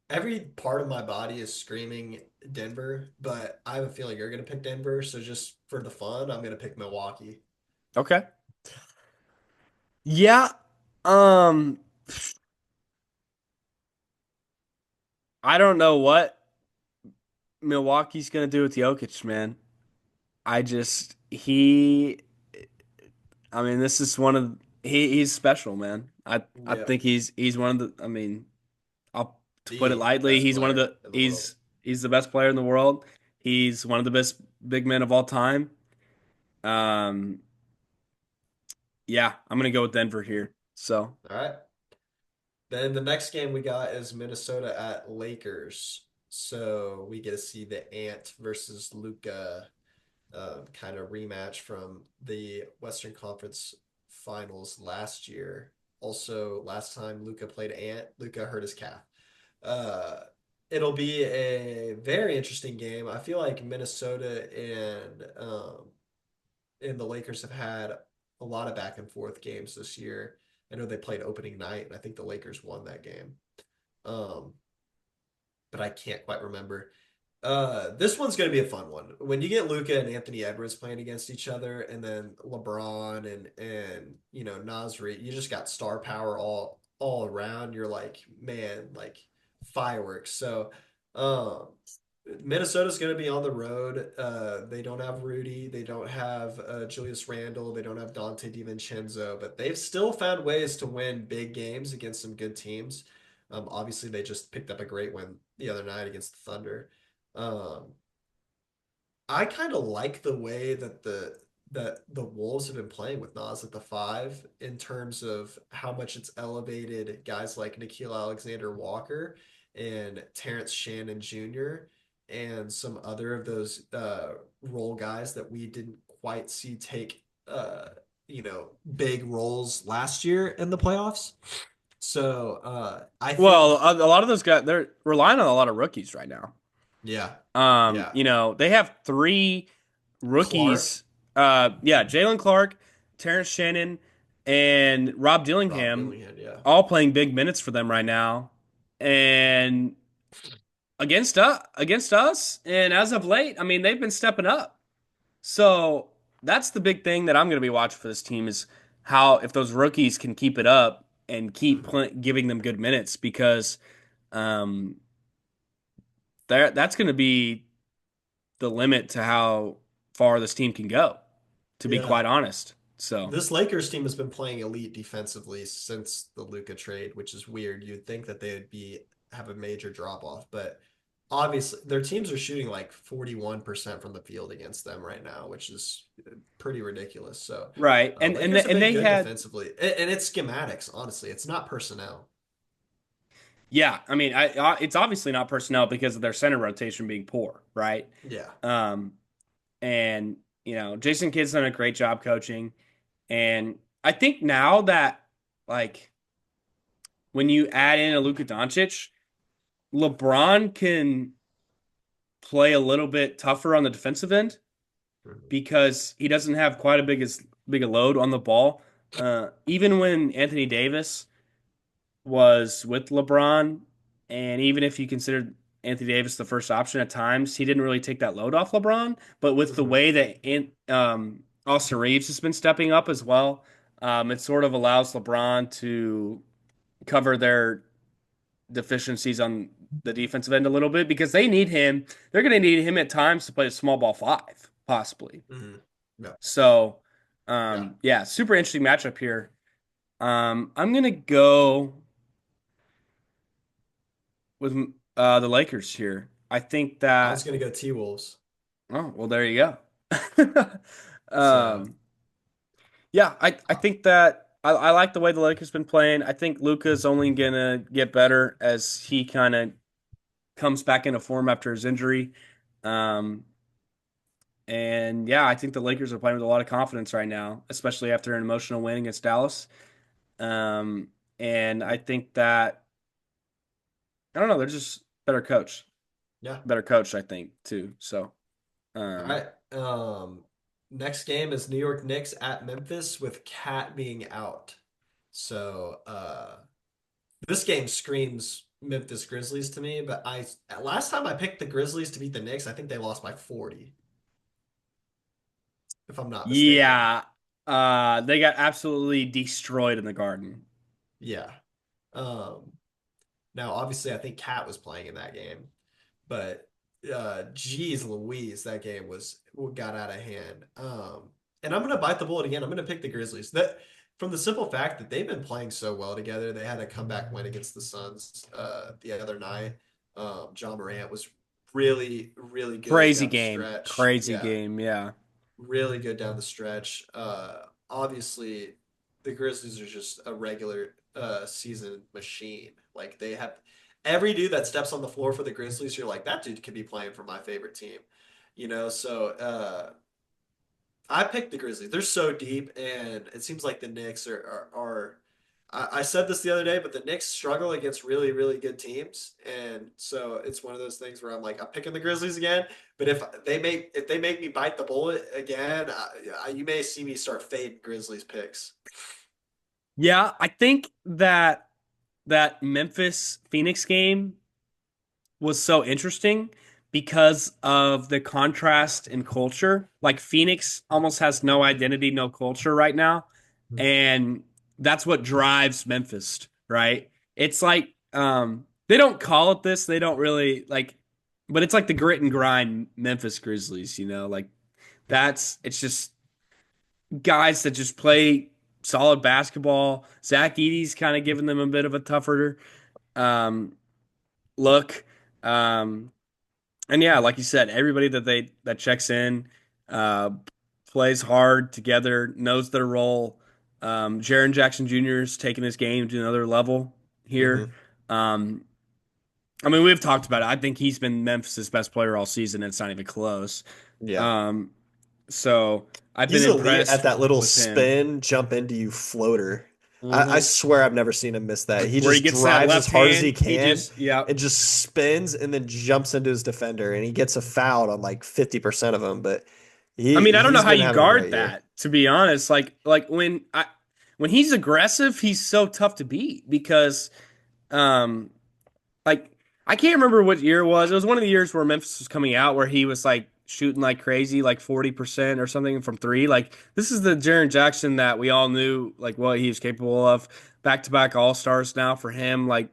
Speaker 2: every part of my body is screaming Denver, but I have a feeling you're going to pick Denver. So just for the fun, I'm going to pick Milwaukee.
Speaker 1: Okay. Yeah. Um, I don't know what Milwaukee's going to do with Jokic, man. I just, he, I mean, this is one of he's special, man. I
Speaker 2: Yep.
Speaker 1: think he's one of the. I mean, I'll to put it
Speaker 2: The
Speaker 1: lightly,
Speaker 2: best player in the world.
Speaker 1: he's the best player in the world. He's one of the best big men of all time. Um, yeah, I'm gonna go with Denver here. So,
Speaker 2: All right. Then the next game we got is Minnesota at Lakers. So we get to see the Ant versus Luca kind of rematch from the Western Conference Finals last year. Also, last time Luca played Ant, Luca hurt his calf. Uh, it'll be a very interesting game. I feel like Minnesota and the Lakers have had a lot of back and forth games this year. I know they played opening night, and I think the Lakers won that game. Um, but I can't quite remember. This one's going to be a fun one. When you get Luca and Anthony Edwards playing against each other, and then LeBron and Nasri, you just got star power all around. You're like, man, like fireworks. So, um, Minnesota's going to be on the road. They don't have Rudy. They don't have Julius Randle. They don't have Dante DiVincenzo, but they've still found ways to win big games against some good teams. Obviously, they just picked up a great win the other night against the Thunder. Um, I kind of like the way that the Wolves have been playing with Nas at the five in terms of how much it's elevated guys like Nikhil Alexander Walker and Terrence Shannon Jr. and some other of those role guys that we didn't quite see take big roles last year in the playoffs. So I
Speaker 1: well,
Speaker 2: think
Speaker 1: a lot of those guys they're relying on a lot of rookies right now.
Speaker 2: yeah, yeah.
Speaker 1: They have three
Speaker 2: Clark,
Speaker 1: rookies. Yeah, Jalen Clark, Terrence Shannon, and Rob
Speaker 2: Rob
Speaker 1: Dillingham,
Speaker 2: Dillingham, yeah.
Speaker 1: all playing big minutes for them right now, and against us. And as of late, I mean, they've been stepping up. So that's the big thing that I'm going to be watching for this team is how if those rookies can keep it up and keep
Speaker 2: Mhm.
Speaker 1: giving them good minutes because um, that's going to be the limit to how far this team can go, to be
Speaker 2: Yeah.
Speaker 1: quite honest. So,
Speaker 2: This Lakers team has been playing elite defensively since the Luka trade, which is weird. You'd think that they would be have a major drop off, but obviously their teams are shooting like 41% from the field against them right now, which is pretty ridiculous. So,
Speaker 1: right.
Speaker 2: Lakers have
Speaker 1: And
Speaker 2: been
Speaker 1: they
Speaker 2: good
Speaker 1: had
Speaker 2: defensively, and it's schematics, honestly. It's not personnel.
Speaker 1: yeah, I mean, it's obviously not personnel because of their center rotation being poor, right?
Speaker 2: Yeah.
Speaker 1: Um and Jason Kidd's done a great job coaching and I think now that like when you add in a Luka Doncic, LeBron can play a little bit tougher on the defensive end
Speaker 2: Mhm.
Speaker 1: because he doesn't have quite a big a load on the ball. Even when Anthony Davis was with LeBron, and even if you considered Anthony Davis the first option at times, he didn't really take that load off LeBron. But with the
Speaker 2: Mhm.
Speaker 1: way that Austin Reeves has been stepping up as well, it sort of allows LeBron to cover their deficiencies on the defensive end a little bit because they need him. They're going to need him at times to play a small ball five, possibly.
Speaker 2: Mhm. Yeah.
Speaker 1: So,
Speaker 2: Yeah.
Speaker 1: yeah, super interesting matchup here. I'm gonna go with the Lakers here. I think
Speaker 2: I was
Speaker 1: that.
Speaker 2: gonna go T-Wolves.
Speaker 1: Oh well, there you go.
Speaker 2: So
Speaker 1: um, yeah, I think that I like the way the Lakers been playing. I think Luka's only gonna get better as he kind of comes back into form after his injury. Um, and yeah, I think the Lakers are playing with a lot of confidence right now, especially after an emotional win against Dallas. Um, and I think that I don't know, they're just
Speaker 2: yeah.
Speaker 1: better coach, I think too. So,
Speaker 2: All
Speaker 1: um,
Speaker 2: right. Next game is New York Knicks at Memphis with Cat being out. So, this game screams Memphis Grizzlies to me, but I last time I picked the Grizzlies to beat the Knicks, I think they lost by 40, if I'm not mistaken.
Speaker 1: yeah, they got absolutely destroyed in the Garden.
Speaker 2: Yeah. Um, Now obviously I think Cat was playing in that game, but geez Louise, that game got out of hand. And I'm gonna bite the bullet again. I'm gonna pick the Grizzlies. from the simple fact that they've been playing so well together. They had a comeback win against the Suns the other night. John Morant was really, really good
Speaker 1: Crazy
Speaker 2: down the
Speaker 1: game.
Speaker 2: stretch.
Speaker 1: Crazy
Speaker 2: Yeah,
Speaker 1: game. Yeah.
Speaker 2: really good down the stretch. Obviously, the Grizzlies are just a regular season machine. Like they have every dude that steps on the floor for the Grizzlies, you're like, that dude could be playing for my favorite team. So I picked the Grizzlies. They're so deep, and it seems like the Knicks are I said this the other day, but the Knicks struggle against really, really good teams, and so it's one of those things where I'm like, I'm picking the Grizzlies again. But if they make me bite the bullet again, you may see me start fading Grizzlies picks.
Speaker 1: Yeah, I think that Memphis Phoenix game was so interesting because of the contrast in culture. Like Phoenix almost has no identity, no culture right now. And that's what drives Memphis, right? It's like they don't call it this, they don't really like but it's like the grit and grind Memphis Grizzlies, like that's it's just guys that just play solid basketball. Zach Edey's kind of giving them a bit of a tougher um, look. Um, and yeah, like you said, everybody that checks in uh, plays hard together, knows their role. Jaren Jackson Jr. is taking his game to another level here.
Speaker 2: Hmm.
Speaker 1: Um, I mean, we've talked about it. I think he's been Memphis' best player all season, and it's not even close.
Speaker 2: Yeah.
Speaker 1: Um, so I've been
Speaker 2: He's elite
Speaker 1: impressed
Speaker 2: at that little
Speaker 1: with him.
Speaker 2: spin, jump into you floater. I
Speaker 1: Hmm.
Speaker 2: swear I've never seen him miss that. He
Speaker 1: Where he
Speaker 2: just
Speaker 1: gets that
Speaker 2: drives as
Speaker 1: left
Speaker 2: hard as he
Speaker 1: hand, he
Speaker 2: can
Speaker 1: just, yeah.
Speaker 2: and just spins and then jumps into his defender and he gets a foul on like 50% of them. But
Speaker 1: I
Speaker 2: he
Speaker 1: mean, I don't know
Speaker 2: he's
Speaker 1: how
Speaker 2: been
Speaker 1: you
Speaker 2: having a
Speaker 1: guard
Speaker 2: great year.
Speaker 1: that, to be honest. Like when he's aggressive, he's so tough to beat because um like I can't remember what year it was. It was one of the years where Memphis was coming out where he was like shooting like crazy, like 40% or something from three. Like this is the Jaren Jackson that we all knew like what he was capable of. Back to back all stars now for him. Like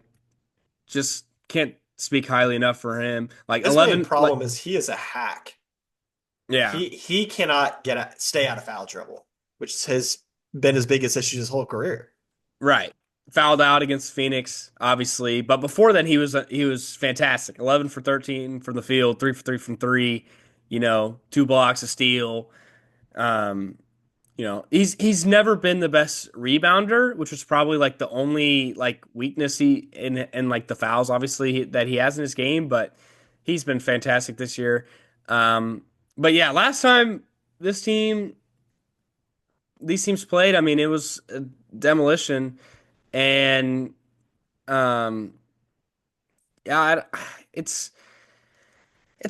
Speaker 1: just can't speak highly enough for him. Like
Speaker 2: His main
Speaker 1: 11, like
Speaker 2: problem is he is a hack.
Speaker 1: yeah.
Speaker 2: He cannot stay out of foul trouble, which has been his biggest issue his whole career.
Speaker 1: Right. Fouled out against Phoenix, obviously, but before then he was fantastic. 11 for 13 from the field, 3 for 3 from 3, 2 blocks, a steal. Um, he's never been the best rebounder, which was probably like the only like weakness he in like the fouls obviously that he has in his game, but he's been fantastic this year. But yeah, last time this team these teams played, I mean, it was a demolition. And um, yeah, it's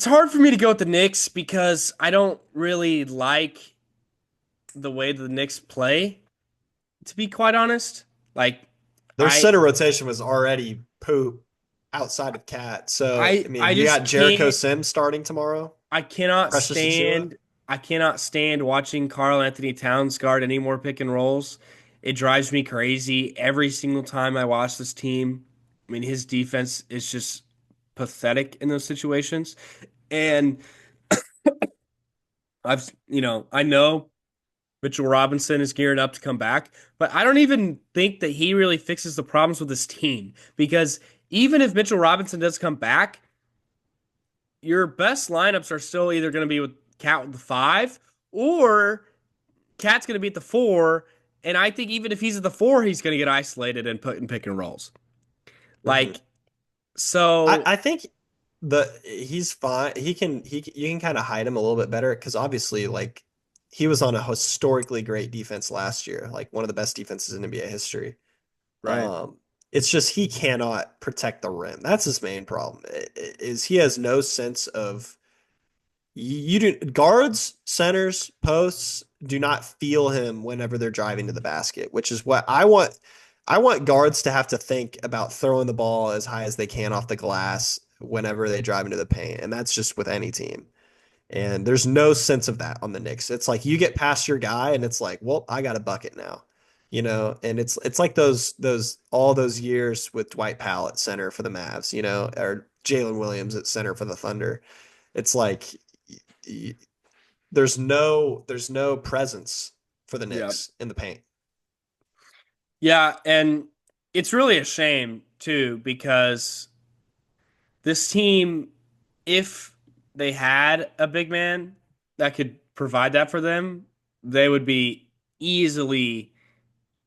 Speaker 1: hard for me to go with the Knicks because I don't really like the way the Knicks play, to be quite honest. Like
Speaker 2: Their
Speaker 1: I
Speaker 2: center rotation was already poop outside of Cat. So, I mean,
Speaker 1: I
Speaker 2: you got
Speaker 1: just
Speaker 2: Jericho
Speaker 1: can't
Speaker 2: Sims starting tomorrow.
Speaker 1: I cannot
Speaker 2: Precious Achua.
Speaker 1: stand I cannot stand watching Karl Anthony Towns guard any more pick and rolls. It drives me crazy every single time I watch this team. I mean, his defense is just pathetic in those situations. And I know Mitchell Robinson is gearing up to come back, but I don't even think that he really fixes the problems with this team because even if Mitchell Robinson does come back, your best lineups are still either going to be with Cat with the five or Cat's going to be at the four. And I think even if he's at the four, he's going to get isolated and put in pick and rolls.
Speaker 2: Hmm.
Speaker 1: Like, so,
Speaker 2: I think he's fine. You can kind of hide him a little bit better because obviously, like, he was on a historically great defense last year, like one of the best defenses in NBA history.
Speaker 1: right.
Speaker 2: Um, it's just he cannot protect the rim. That's his main problem. Is he has no sense of you do guards, centers, posts do not feel him whenever they're driving to the basket, which is what I want. I want guards to have to think about throwing the ball as high as they can off the glass whenever they drive into the paint, and that's just with any team. And there's no sense of that on the Knicks. It's like you get past your guy, and it's like, well, I got a bucket now, And it's like those all those years with Dwight Powell at center for the Mavs, or Jalen Williams at center for the Thunder. It's like there's no presence for the
Speaker 1: Yeah.
Speaker 2: Knicks in the paint.
Speaker 1: Yeah, and it's really a shame too because this team, if they had a big man that could provide that for them, they would be easily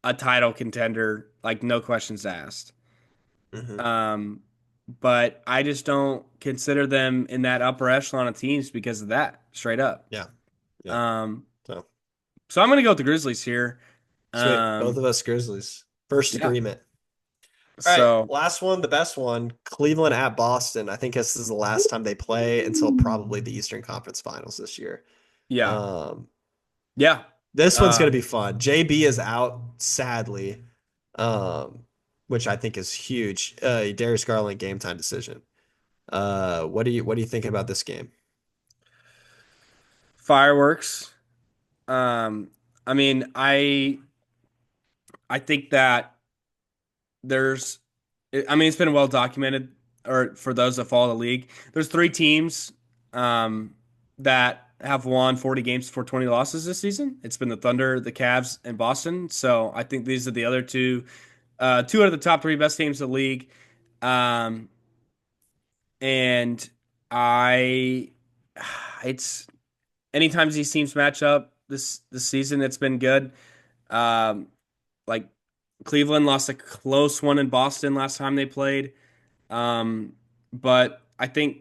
Speaker 1: a title contender, like no questions asked.
Speaker 2: Hmm.
Speaker 1: Um, but I just don't consider them in that upper echelon of teams because of that, straight up.
Speaker 2: Yeah. Yeah.
Speaker 1: Um,
Speaker 2: So
Speaker 1: so I'm gonna go with the Grizzlies here.
Speaker 2: sweet. Both
Speaker 1: Um,
Speaker 2: of us Grizzlies. First
Speaker 1: yeah.
Speaker 2: agreement. All right,
Speaker 1: So
Speaker 2: last one, the best one. Cleveland at Boston. I think this is the last time they play until probably the Eastern Conference Finals this year.
Speaker 1: yeah,
Speaker 2: Um,
Speaker 1: yeah.
Speaker 2: this one's going to
Speaker 1: Um,
Speaker 2: be fun. JB is out, sadly, um, which I think is huge. Darius Garland game time decision. What do you think about this game?
Speaker 1: Fireworks. Um, I mean, I think that there's, I mean, it's been well documented, or for those that follow the league, there's three teams um, that have won 40 games for 20 losses this season. It's been the Thunder, the Cavs, and Boston. So I think these are the other two out of the top three best teams in the league. Um, and I, it's anytime these teams match up this season, it's been good. Um, like Cleveland lost a close one in Boston last time they played. Um, but I think,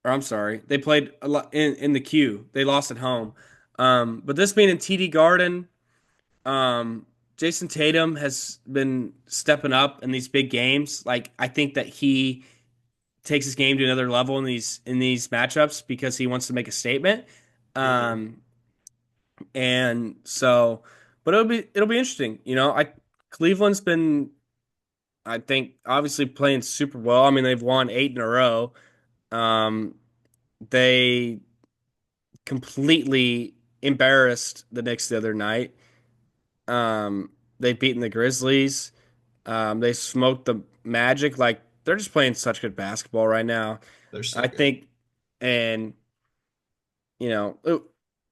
Speaker 1: or I'm sorry, they played a lot in the queue. They lost at home. But this being in TD Garden, Jason Tatum has been stepping up in these big games. Like I think that he takes his game to another level in these matchups because he wants to make a statement.
Speaker 2: Hmm.
Speaker 1: Um, and so, but it'll be interesting. Cleveland's been, I think, obviously playing super well. I mean, they've won 8 in a row. Um, they completely embarrassed the Knicks the other night. They've beaten the Grizzlies. They smoked the Magic. Like they're just playing such good basketball right now.
Speaker 2: They're so
Speaker 1: I
Speaker 2: good.
Speaker 1: think, and you know,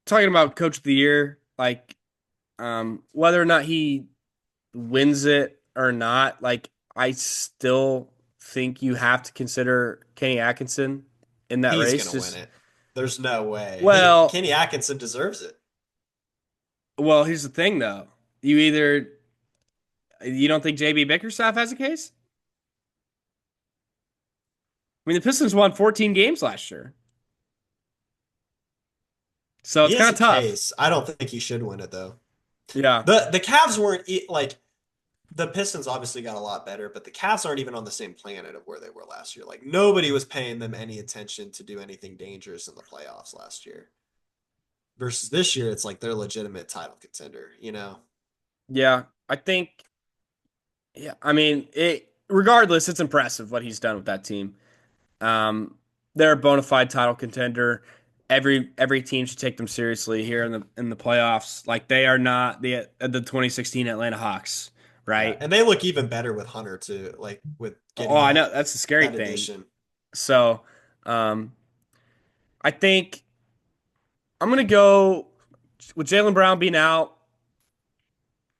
Speaker 1: talking about Coach of the Year, like whether or not he wins it or not, like I still think you have to consider Kenny Atkinson in that
Speaker 2: He's
Speaker 1: race.
Speaker 2: gonna win
Speaker 1: Just
Speaker 2: it. There's no way.
Speaker 1: well,
Speaker 2: Kenny Atkinson deserves it.
Speaker 1: well, here's the thing though. You don't think JB Bickerstaff has a case? I mean, the Pistons won 14 games last year, so
Speaker 2: He
Speaker 1: it's
Speaker 2: has
Speaker 1: kind
Speaker 2: a
Speaker 1: of tough.
Speaker 2: case. I don't think he should win it though.
Speaker 1: Yeah,
Speaker 2: The Cavs weren't like the Pistons obviously got a lot better, but the Cavs aren't even on the same planet of where they were last year. Like nobody was paying them any attention to do anything dangerous in the playoffs last year. Versus this year, it's like they're a legitimate title contender, you know?
Speaker 1: yeah. I think, yeah. I mean, regardless, it's impressive what he's done with that team. Um, they're a bona fide title contender. Every team should take them seriously here in the playoffs. Like they are not the 2016 Atlanta Hawks,
Speaker 2: Yeah.
Speaker 1: right?
Speaker 2: And they look even better with Hunter too, like with
Speaker 1: Oh,
Speaker 2: getting
Speaker 1: I
Speaker 2: that
Speaker 1: know that's the scary
Speaker 2: that
Speaker 1: thing.
Speaker 2: addition.
Speaker 1: So, um, I think I'm gonna go with Jaylen Brown being out,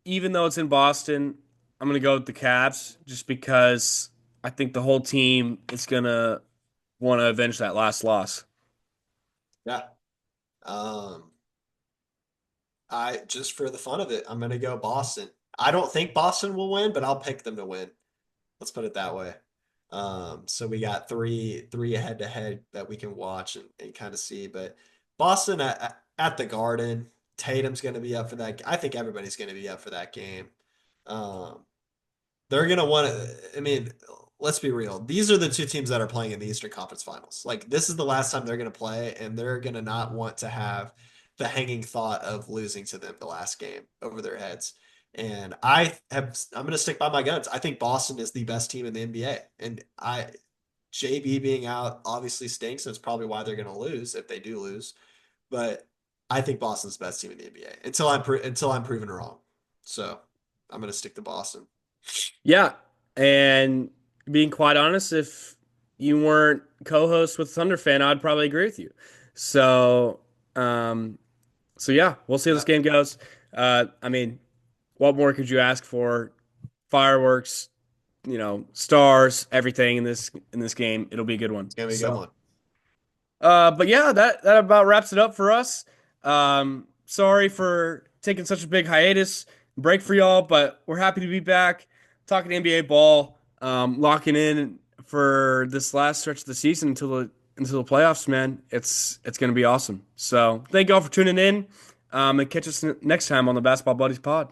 Speaker 1: even though it's in Boston. I'm gonna go with the Cavs just because I think the whole team is gonna want to avenge that last loss.
Speaker 2: Yeah. Um, I just for the fun of it, I'm gonna go Boston. I don't think Boston will win, but I'll pick them to win. Let's put it that way. So we got three head to head that we can watch and kind of see. But Boston at the Garden, Tatum's going to be up for that. I think everybody's going to be up for that game. Um, they're going to want to. I mean, let's be real. These are the two teams that are playing in the Eastern Conference Finals. Like this is the last time they're going to play, and they're going to not want to have the hanging thought of losing to them the last game over their heads. And I'm going to stick by my guns. I think Boston is the best team in the NBA, and JB being out obviously stinks. That's probably why they're going to lose if they do lose. But I think Boston's the best team in the NBA until I'm proven wrong. So I'm going to stick to Boston.
Speaker 1: Yeah, and being quite honest, if you weren't co-host with Thunder fan, I'd probably agree with you. So, um, so yeah, we'll see how this
Speaker 2: Yeah.
Speaker 1: game goes. I mean, what more could you ask for? Fireworks, stars, everything in this game. It'll be a good one.
Speaker 2: It's gonna be a good
Speaker 1: So,
Speaker 2: one.
Speaker 1: but yeah, that about wraps it up for us. Sorry for taking such a big hiatus break for y'all, but we're happy to be back talking NBA ball, locking in for this last stretch of the season until the playoffs, man. It's gonna be awesome. So thank y'all for tuning in, and catch us next time on the Basketball Buddies Pod.